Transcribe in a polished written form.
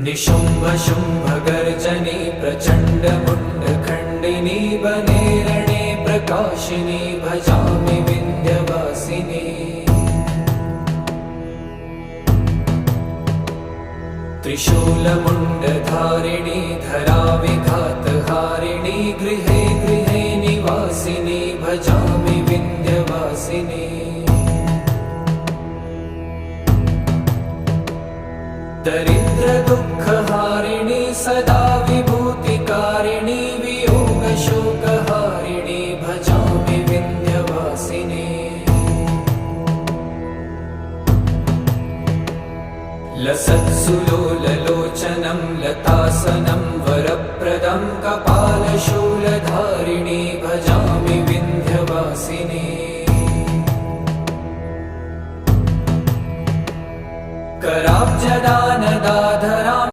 निशुम्भ शुम्भ गर्जनी प्रचण्ड मुण्डखण्डिनी वने रणे प्रकाशिनी भजामि विन्ध्यवासिनी। त्रिशूलमुण्डधारिणी धराविघातहारिणी गृहे गृहे निवासिनी भजामि विन्ध्यवासिनी। दरिद्र दुःख